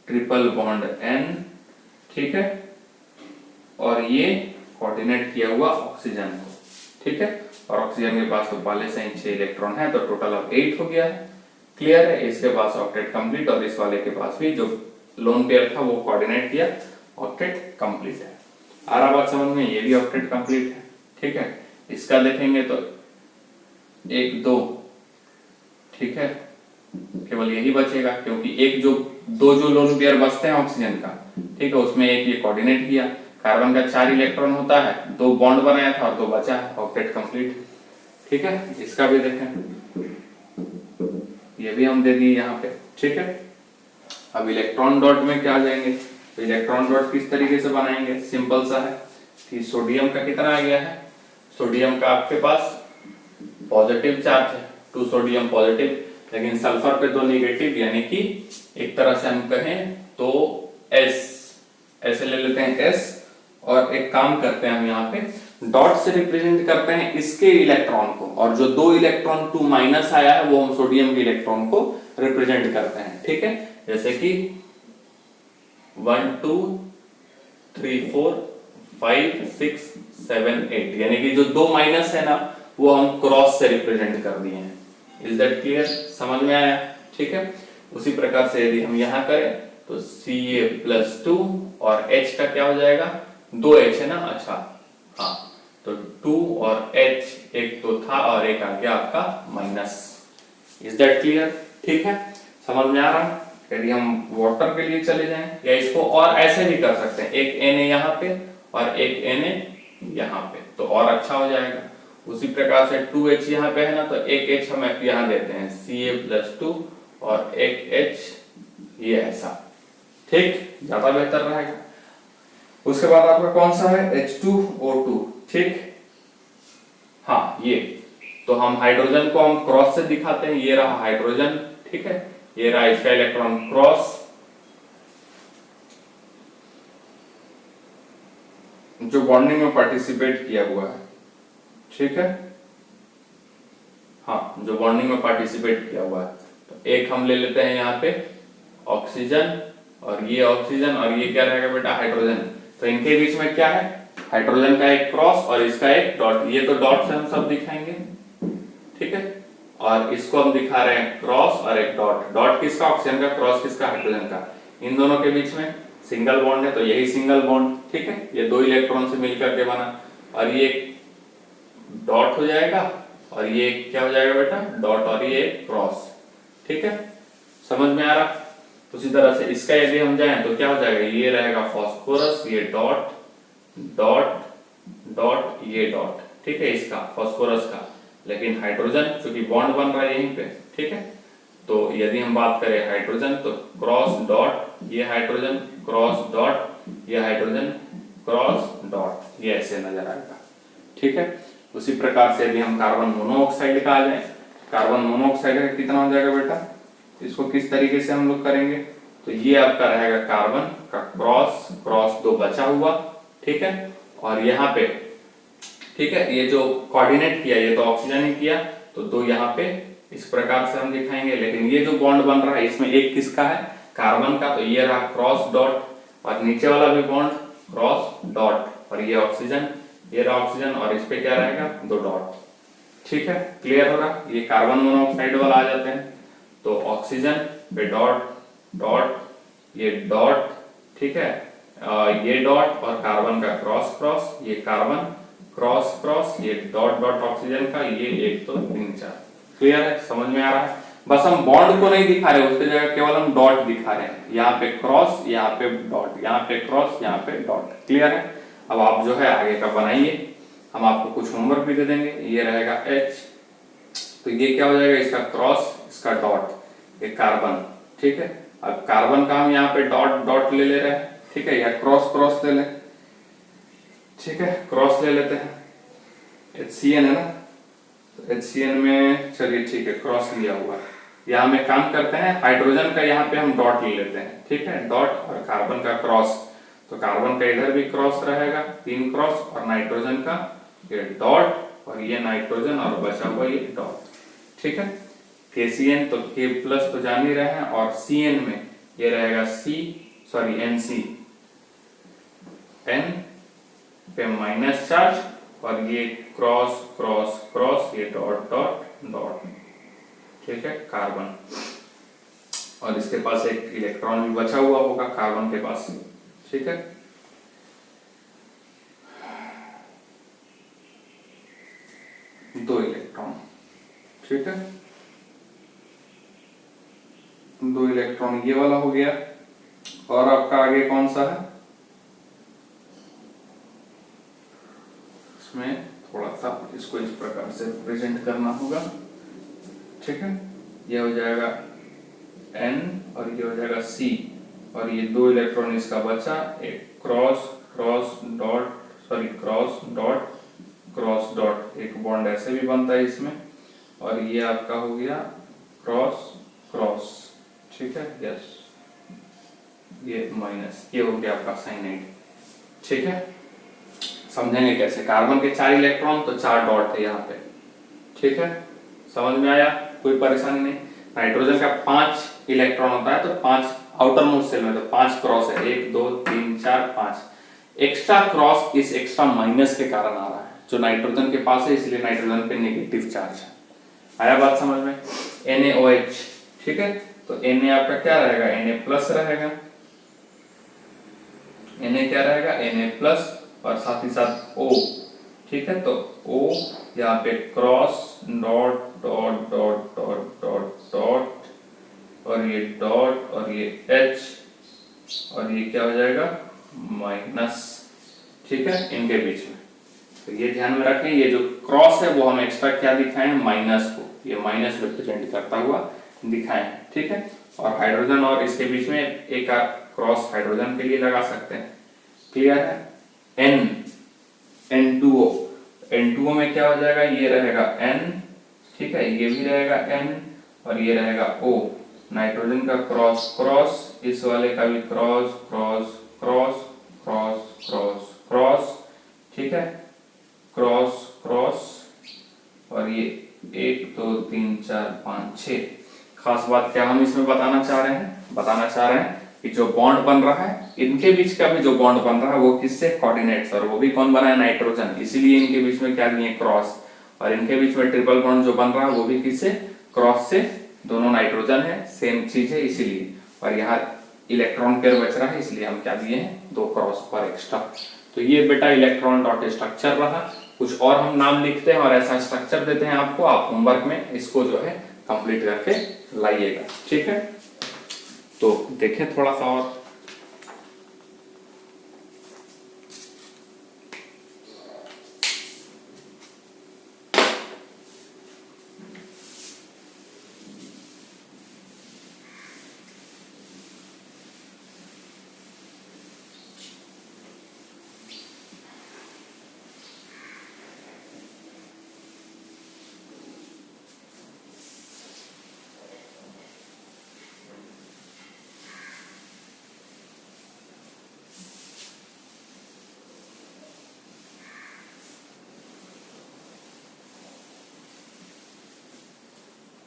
ट्रिपल बॉन्ड N, ठीक है, और ये कोऑर्डिनेट किया हुआ ऑक्सीजन को, ठीक है, और ऑक्सीजन के पास तो पहले से ही 6 इलेक्ट्रॉन है, तो टोटल अब 8 हो गया है। क्लियर है, इसके पास ऑक्टेट कंप्लीट, और इस वाले के पास भी जो लोन पेयर था वो कोऑर्डिनेट किया, ऑक्टेट कंप्लीट है। आ रहा बात समझ में, ये भी ऑक्टेट कंप्लीट है, ठीक है। इसका देखेंगे तो 1 2, ठीक है, केवल यही बचेगा क्योंकि एक जो दो जो लोन पेयर बचते हैं ऑक्सीजन का, ठीक है, उसमें एक ये कोऑर्डिनेट किया, कार्बन का 4 इलेक्ट्रॉन होता है, 2 बॉन्ड बनाया था और 2 बचा है, ऑक्टेट कंप्लीट। ठीक है, इसका भी देखें, ये भी हम दे दिए यहाँ पे। ठीक है, अब इलेक्ट्रॉन डॉट में क्या जाएंगे, तो इलेक्ट्रॉन डॉट किस तरीके से बनाएंगे, सिंपल सा है कि सोडियम का कितना आ गया है, सोडियम का आपके पास पॉजिटिव चार्ज है, 2 सोडियम पॉजिटिव, लेकिन सल्फर पे 2 नेगेटिव, यानी कि एक तरह से हम कहें तो S, ऐसे ले लेते हैं S, और एक काम करते हैं हम यहाँ पे डॉट से रिप्रेजेंट करते हैं इसके इलेक्ट्रॉन को, और जो 2 इलेक्ट्रॉन 2 माइनस आया है वो हम सोडियम के इलेक्ट्रॉन को रिप्रेजेंट करते हैं। ठीक है, जैसे कि 1 2 3 4 5 6 7 8, यानी कि जो 2 माइनस है ना वो हम क्रॉस से रिप्रेजेंट कर दिए हैं। इज दैट क्लियर, समझ में आया? ठीक है, उसी प्रकार से यदि हम यहाँ करें तो Ca+2 और H का क्या हो जाएगा, 2H है ना, अच्छा हाँ, तो 2 और H, एक तो था और एक आ गया आपका माइनस। Is that clear? ठीक है, समझ में आ रहा है? यदि हम वाटर के लिए चले जाएं, या इसको और ऐसे भी कर सकते हैं, एक Na यहाँ पे और एक Na यहाँ पे, तो और अच्छा हो जाएगा। उसी प्रकार से 2H यहाँ पे है ना, तो एक H हम यहाँ देते हैं Ca+2 और एक H ये ऐसा, ठीक, ज्यादा बेहतर रहेगा। उसके बाद आपका कौन सा है, H2O2, ठीक, हाँ ये, तो हम हाइड्रोजन को हम क्रॉस से दिखाते हैं, ये रहा हाइड्रोजन, ठीक है, ये रहा इसका इलेक्ट्रॉन क्रॉस, जो बॉन्डिंग में पार्टिसिपेट किया हुआ है। ठीक है, हाँ, जो बॉन्डिंग में पार्टिसिपेट किया हुआ है, तो एक हम ले लेते हैं यहाँ पे ऑक्सीजन, और ये ऑक्सीजन, और ये क्या रहेगा बेटा, हाइड्रोजन। तो इनके बीच में क्या है, हाइड्रोजन का एक क्रॉस और इसका एक डॉट, ये तो डॉट से हम सब दिखाएंगे। ठीक है, और इसको हम दिखा रहे हैं क्रॉस और एक डॉट, डॉट किसका, ऑक्सीजन का, क्रॉस किसका, हाइड्रोजन का। इन दोनों के बीच में सिंगल बॉन्ड है, तो यही सिंगल बॉन्ड, ठीक है, ये 2 इलेक्ट्रॉन से मिलकर के बना, और ये डॉट हो जाएगा, और ये क्या हो जाएगा बेटा, डॉट, और ये क्रॉस। ठीक है, समझ में आ रहा? उसी तरह से इसका यदि हम जाएं तो क्या हो जाएगा, ये रहेगा फास्फोरस, ये डॉट डॉट डॉट, ये डॉट, ठीक है, इसका फास्फोरस का, लेकिन हाइड्रोजन चूंकि बॉन्ड बन रहा है यहीं पे, ठीक है, तो यदि हम बात करें हाइड्रोजन तो क्रॉस डॉट, ये हाइड्रोजन क्रॉस डॉट, ये हाइड्रोजन क्रॉस डॉट, ये ऐसे नजर आएगा। ठीक है, उसी प्रकार से यदि हम कार्बन मोनोऑक्साइड का आ जाए, कार्बन मोनोऑक्साइड का कितना हो जाएगा बेटा, इसको किस तरीके से हम लोग करेंगे, तो ये आपका रहेगा कार्बन का क्रॉस, क्रॉस 2 बचा हुआ, ठीक है, और यहाँ पे, ठीक है, ये जो कोऑर्डिनेट किया ये तो ऑक्सीजन ही किया, तो 2 यहाँ पे इस प्रकार से हम दिखाएंगे, लेकिन ये जो बॉन्ड बन रहा है इसमें एक किसका है, कार्बन का, तो ये रहा क्रॉस डॉट, और नीचे वाला भी बॉन्ड क्रॉस डॉट, और ये ऑक्सीजन, ये रहा ऑक्सीजन, और इस पे क्या रहेगा, 2 डॉट। ठीक है, क्लियर हो रहा? ये कार्बन मोनोऑक्साइड वाला आ जाते हैं, तो ऑक्सीजन पे डॉट डॉट, ये डॉट, ठीक है, ये डॉट और कार्बन का क्रॉस क्रॉस, ये कार्बन क्रॉस क्रॉस, ये डॉट डॉट ऑक्सीजन का, ये 1 2 3 4। क्लियर है, समझ में आ रहा है? बस हम बॉन्ड को नहीं दिखा रहे, उसके जगह केवल हम डॉट दिखा रहे हैं, यहाँ पे क्रॉस, यहाँ पे डॉट, यहाँ पे क्रॉस, यहाँ पे डॉट। क्लियर है? अब आप जो है आगे का बनाइए, हम आपको कुछ होमवर्क भी दे देंगे। ये रहेगा H, तो ये क्या हो जाएगा, इसका क्रॉस, इसका डॉट, ये कार्बन, ठीक है। अब कार्बन का हम यहाँ पे डॉट डॉट ले रहे हैं, ठीक है, या क्रॉस क्रॉस ले लें, ठीक है, क्रॉस ले लेते हैं, HCN है ना, तो HCN में चलिए ठीक है क्रॉस लिया हुआ है। यहाँ में काम करते हैं, हाइड्रोजन का यहाँ पे हम डॉट ले लेते हैं, ठीक है, डॉट और कार्बन का क्रॉस, तो कार्बन का इधर भी क्रॉस रहेगा, 3 क्रॉस, और नाइट्रोजन का ये डॉट, और ये नाइट्रोजन, और बचा हुआ ये डॉट, ठीक है। KCN तो K प्लस तो जान ही रहे हैं, और CN में ये रहेगा NC, N पे माइनस चार्ज, और ये क्रॉस क्रॉस क्रॉस, ये डॉट डॉट डॉट, ठीक है, कार्बन, और इसके पास एक इलेक्ट्रॉन भी बचा हुआ होगा कार्बन के पास, ठीक है। ठीक है, 2 इलेक्ट्रॉन ये वाला हो गया। और आपका आगे कौन सा है, इसमें थोड़ा सा इसको इस प्रकार से प्रेजेंट करना होगा। ठीक है, ये हो जाएगा N और ये हो जाएगा C, और ये 2 इलेक्ट्रॉन इसका बचा, एक cross cross dot, sorry cross dot cross dot, एक बॉन्ड ऐसे भी बनता है इसमें, और ये आपका हो गया क्रॉस क्रॉस। ठीक है, यस, ये माइनस, ये हो गया आपका साइनाइड। ठीक है, समझेंगे कैसे, कार्बन के 4 इलेक्ट्रॉन तो 4 डॉट है यहाँ पे। ठीक है, समझ में आया, कोई परेशानी नहीं। नाइट्रोजन का 5 इलेक्ट्रॉन होता है तो 5 आउटर मोस्ट शेल में, तो 5 क्रॉस है, 1 2 3 4 5। एक्स्ट्रा क्रॉस इस एक्स्ट्रा माइनस के कारण आ रहा है, जो नाइट्रोजन के पास है, इसलिए नाइट्रोजन पे नेगेटिव चार्ज है। आया बात समझ में। NaOH, ठीक है, तो Na आपका क्या रहेगा, Na प्लस रहेगा, Na क्या रहेगा, Na प्लस, और साथ ही साथ O। ठीक है, तो O यहाँ पे cross dot dot dot dot dot dot, और ये डॉट और ये H, और ये क्या हो जाएगा, माइनस। ठीक है, इनके बीच में, तो ये ध्यान में रखें, ये जो क्रॉस है वो हम एक्स्ट्रा क्या दिखाए हैं, माइनस को, ये माइनस रिप्रेजेंट करता हुआ दिखाए हैं। ठीक है, और हाइड्रोजन और इसके बीच में एक क्रॉस हाइड्रोजन के लिए लगा सकते हैं। क्लियर है। N2O, N2O में क्या हो जाएगा, ये रहेगा N, ठीक है, ये भी रहेगा N, और ये रहेगा O। नाइट्रोजन का क्रॉस क्रॉस, इस वाले का भी cross cross cross cross cross cross. ठीक है, क्रॉस क्रॉस, और ये 1 2 3 4 5 6। खास बात क्या हम इसमें बताना चाह रहे हैं कि जो बॉन्ड बन रहा है, इनके बीच का भी जो बॉन्ड बन रहा है वो किससे, कोऑर्डिनेट्स, और वो भी कौन बना है, नाइट्रोजन, इसीलिए इनके बीच में क्या दिए, क्रॉस। और इनके बीच में ट्रिपल बॉन्ड जो बन रहा है वो भी किससे, क्रॉस से, दोनों नाइट्रोजन है, सेम चीज है इसीलिए। और यहाँ इलेक्ट्रॉन पेयर बच रहा है, इसलिए हम क्या दिए हैं, 2 क्रॉस पर एक्स्ट्रा। तो ये बेटा इलेक्ट्रॉन डॉट स्ट्रक्चर रहा। कुछ और हम नाम लिखते हैं और ऐसा स्ट्रक्चर देते हैं आपको, आप होमवर्क में इसको जो है कंप्लीट करके लाइएगा। ठीक है, तो देखें थोड़ा सा और।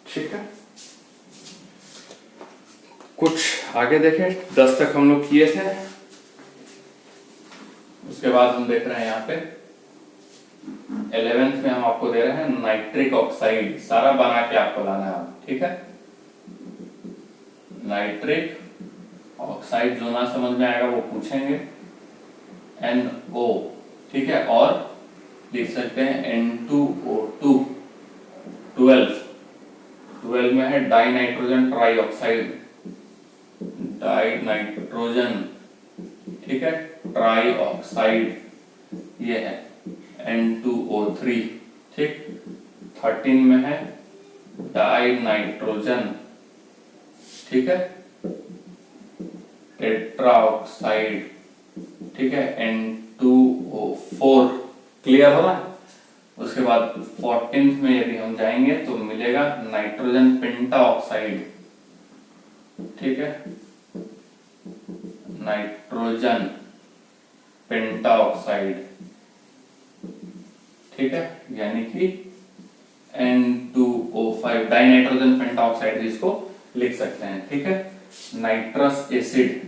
ठीक है, कुछ आगे देखें, 10 तक हम लोग किए थे। उसके बाद हम देख रहे हैं यहाँ पे 11th में हम आपको दे रहे हैं नाइट्रिक ऑक्साइड, सारा बना के आपको लाना है। ठीक है, नाइट्रिक ऑक्साइड जो ना समझ में आएगा वो पूछेंगे, NO। ठीक है, और लिख सकते हैं N2O2। 12 में है die nitrogen try oxide, die nitrogen, ठीक है, ट्राई ऑक्साइड, ये है N2O3। ठीक, 13 में है डाई नाइट्रोजन, ठीक है, टेट्रा ऑक्साइड, ठीक है, N2O4। क्लियर हो रहा है। उसके बाद 14th में यदि हम जाएंगे तो मिलेगा नाइट्रोजन पेंटा ऑक्साइड, ठीक है, नाइट्रोजन पेंटा ऑक्साइड, ठीक है, यानी कि N2O5, डाई नाइट्रोजन पेंटा ऑक्साइड जिसको लिख सकते हैं। ठीक है, नाइट्रस एसिड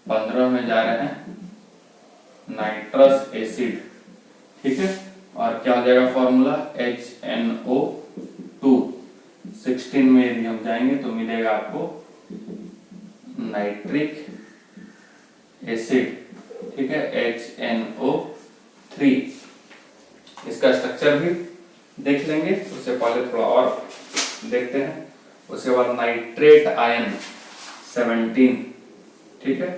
15 में जा रहे हैं, नाइट्रस एसिड, ठीक है, और क्या हो जाएगा फॉर्मूला, HNO2। 16 में यदि हम जाएंगे तो मिलेगा आपको नाइट्रिक एसिड, ठीक है, HNO3। इसका स्ट्रक्चर भी देख लेंगे, उससे पहले थोड़ा और देखते हैं। उसके बाद नाइट्रेट आयन 17, ठीक है,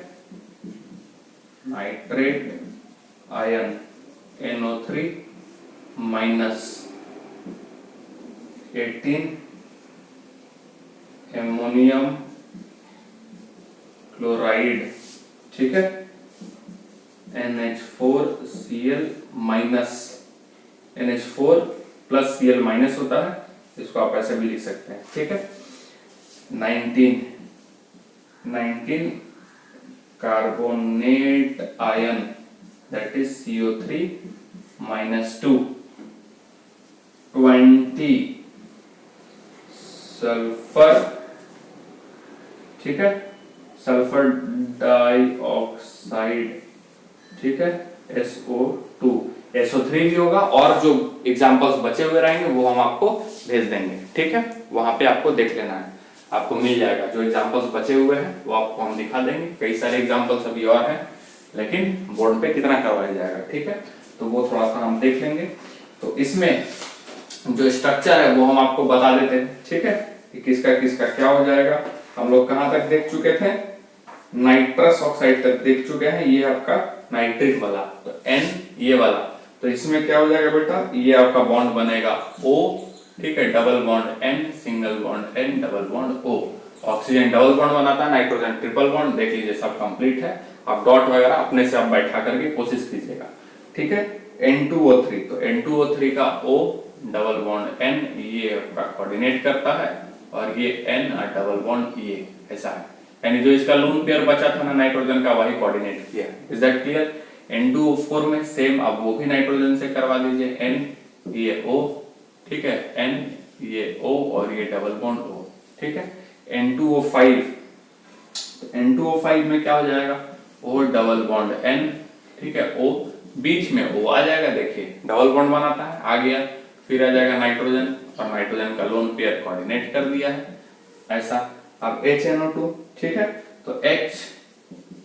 nitrate ion NO3 minus 18 ammonium chloride, ठीक है, NH4Cl minus, NH4 plus Cl minus होता है, इसको आप ऐसे भी लिख सकते हैं, ठीक है। 19 carbonate ion that is CO3 minus 2, 20 sulphur, ठीक है, सल्फर डाइऑक्साइड, ठीक है, SO2, SO3 भी होगा, और जो एग्जांपल्स बचे हुए रहेंगे वो हम आपको भेज देंगे, ठीक है, वहां पे आपको देख लेना है, आपको मिल जाएगा। जो एग्जांपल्स बचे हुए हैं वो आपको हम दिखा देंगे, कई सारे एग्जांपल्स अभी और हैं, लेकिन बोर्ड पे कितना करवाया जाएगा, ठीक है, तो वो थोड़ा सा हम देख लेंगे। तो इसमें जो स्ट्रक्चर है वो हम आपको बता देते हैं, ठीक है, कि किसका किसका क्या हो जाएगा। हम लोग कहां तक देख चुके थे, नाइट्रस ऑक्साइड तक देख चुके हैं, ये आपका नाइट्रिक वाला, तो N ये वाला, तो इसमें क्या हो जाएगा बेटा, ये आपका बॉन्ड बनेगा O, ठीक है, double bond N, single bond N, double bond O। Oxygen double bond बनाता है, नाइट्रोजन ट्रिपल बॉन्ड, देख लीजिए सब कंप्लीट है। आप डॉट वगैरह अपने से आप बैठा करके कोशिश कीजिएगा, ठीक है। N2O3, तो N2O3 का O डबल बॉन्ड N, ये आपका कोऑर्डिनेट करता है, और ये N डबल बॉन्ड ये ऐसा है, यानी जो इसका लोन पेयर बचा था ना नाइट्रोजन का, वही कोऑर्डिनेट किया। Is that clear. N2O4 में सेम, अब वो भी नाइट्रोजन से करवा दीजिए, N ये O, ठीक है, N ये O और ये डबल बॉन्ड O, ठीक है। N2O5, N2O5 में क्या हो जाएगा, O डबल बॉन्ड N, ठीक है, O बीच में O आ जाएगा, देखिए डबल बॉन्ड बनाता है, आ गया, फिर आ जाएगा नाइट्रोजन, और नाइट्रोजन का लोन पेयर कोऑर्डिनेट कर दिया है ऐसा। अब HNO2, ठीक है, तो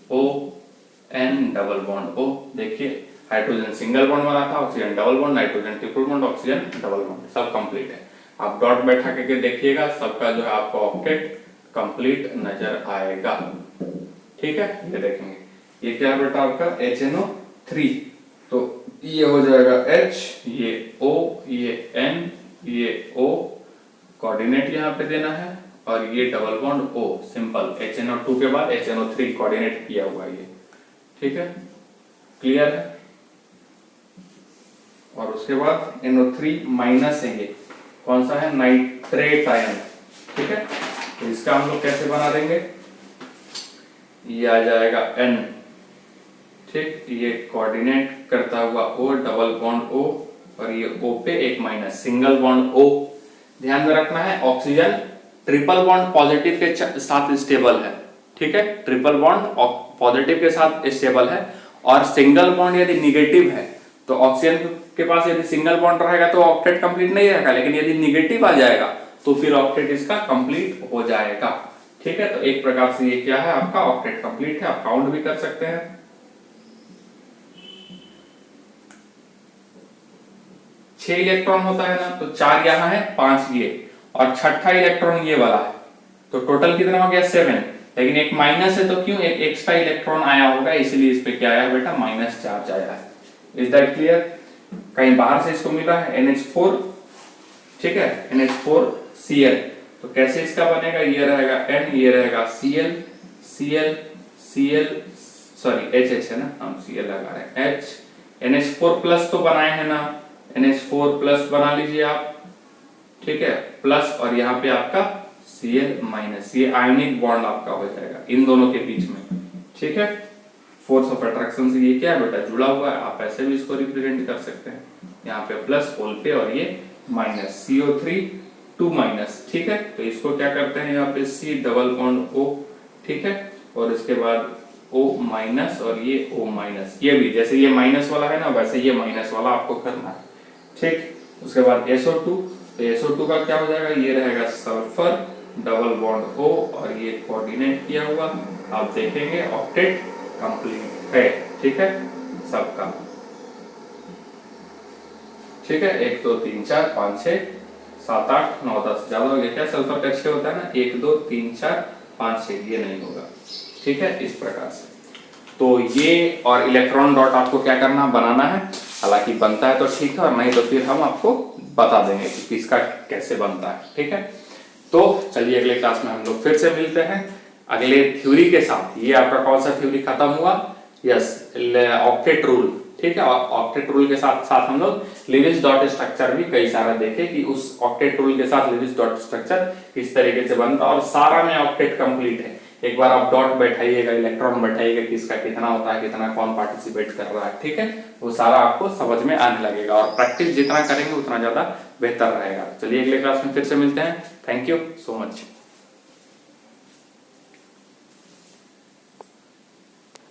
HON डबल बॉन्ड O, देखिए हाइड्रोजन सिंगल बॉन्ड बना था, oxygen double bond, nitrogen triple bond, oxygen double bond, सब कंप्लीट है। आप डॉट बैठा करके देखिएगा, सबका जो है आपको ऑक्टेट कंप्लीट नजर आएगा, ठीक है। ये देखेंगे, ये क्या है बेटा आपका HNO3, तो ये हो जाएगा H, ये O, ये N, ये O, कोऑर्डिनेट यहाँ पे देना है, और ये double bond O, simple. HNO2 के बाद HNO3 कोऑर्डिनेट किया हुआ ये, ठीक है, क्लियर है। और उसके बाद NO3 माइनस है, ये कौन सा है, नाइट्रेट आयन, ठीक है, तो इसका हम लोग कैसे बना देंगे, ये आ जाएगा N, ठीक, ये कोऑर्डिनेट करता हुआ O डबल बॉन्ड O, और ये O पे एक माइनस, सिंगल बॉन्ड O। ध्यान में रखना है, ऑक्सीजन ट्रिपल बॉन्ड पॉजिटिव के साथ स्टेबल है, ठीक है, ट्रिपल बॉन्ड पॉजिटिव के साथ स्टेबल है, और सिंगल बॉन्ड यदि निगेटिव है, तो ऑक्सीजन के पास यदि सिंगल बॉन्ड रहेगा तो ऑक्टेट कंप्लीट नहीं रहेगा, लेकिन यदि निगेटिव आ जाएगा तो फिर ऑक्टेट इसका कंप्लीट हो जाएगा, ठीक है। तो एक प्रकार से ये क्या है आपका ऑक्टेट कंप्लीट है, आप काउंट भी कर सकते हैं। 6 इलेक्ट्रॉन होता है ना, तो 4 यहाँ है, 5 ये, और छठा इलेक्ट्रॉन ये वाला है, तो टोटल कितना हो गया 7, लेकिन एक माइनस है, तो क्यों, एक एक्स्ट्रा इलेक्ट्रॉन आया होगा, इसलिए इस पे क्या आया बेटा, माइनस चार्ज आया है। Is that clear. कहीं बाहर से इसको मिला है NH4, ठीक है, NH4Cl, तो कैसे इसका बनेगा, ये रहेगा N, ये रहेगा Cl, Cl, Cl, sorry HH है ना, हम Cl लगा रहे हैं, H, NH4 प्लस तो बनाए हैं ना, NH4 प्लस बना लीजिए आप, ठीक है, प्लस, और यहाँ पे आपका Cl माइनस, ये आयनिक बॉन्ड आपका हो जाएगा इन दोनों के बीच में, ठीक है। फोर्स ऑफ अट्रैक्शन से ये क्या है बेटा, जुड़ा हुआ है, आप ऐसे भी इसको रिप्रेजेंट कर सकते हैं, यहाँ पे प्लस होल पे, और ये माइनस, CO3 2 माइनस, ठीक है। तो इसको क्या करते हैं, यहाँ पे C डबल बॉन्ड O, ठीक है, और इसके बाद O माइनस, और ये O माइनस, ये भी जैसे ये माइनस वाला है ना, वैसे ये माइनस वाला आपको करना है, ठीक। उसके बाद SO2, तो SO2 का क्या हो जाएगा, ये रहेगा सल्फर डबल बॉन्ड O, और ये कोऑर्डिनेट किया हुआ, आप देखेंगे ऑक्टेट कंप्लीट है, ठीक है, सबका, ठीक है, 1 2 3 4 5 6 7 8 9 10 ज्यादा हो गया क्या? सल्फर का 6 होता है ना, 1 2 3 4 5 6, ये नहीं होगा। ठीक है, इस प्रकार से। तो ये और इलेक्ट्रॉन डॉट आपको क्या करना, बनाना है। हालांकि बनता है तो ठीक है, और नहीं तो फिर हम आपको बता देंगे कि इसका कैसे बनता है। ठीक है, तो चलिए अगले क्लास में हम लोग फिर से मिलते हैं अगले थ्योरी के साथ। ये आपका कौन सा थ्योरी खत्म हुआ? Yes, octet rule. ठीक है, ऑक्टेट रूल के साथ साथ हम लोग लीविस डॉट स्ट्रक्चर भी कई सारा देखे कि उस ऑक्टेट रूल के साथ लीविस डॉट स्ट्रक्चर किस तरीके से बनता है, और सारा में ऑक्टेट कंप्लीट है। एक बार आप डॉट बैठाइएगा, इलेक्ट्रॉन बैठाइएगा, किसका कितना होता है, कितना कौन पार्टिसिपेट कर रहा है। ठीक है, वो सारा आपको समझ में आने लगेगा, और प्रैक्टिस जितना करेंगे उतना ज्यादा बेहतर रहेगा। चलिए अगले क्लास में फिर से मिलते हैं। Thank you so much.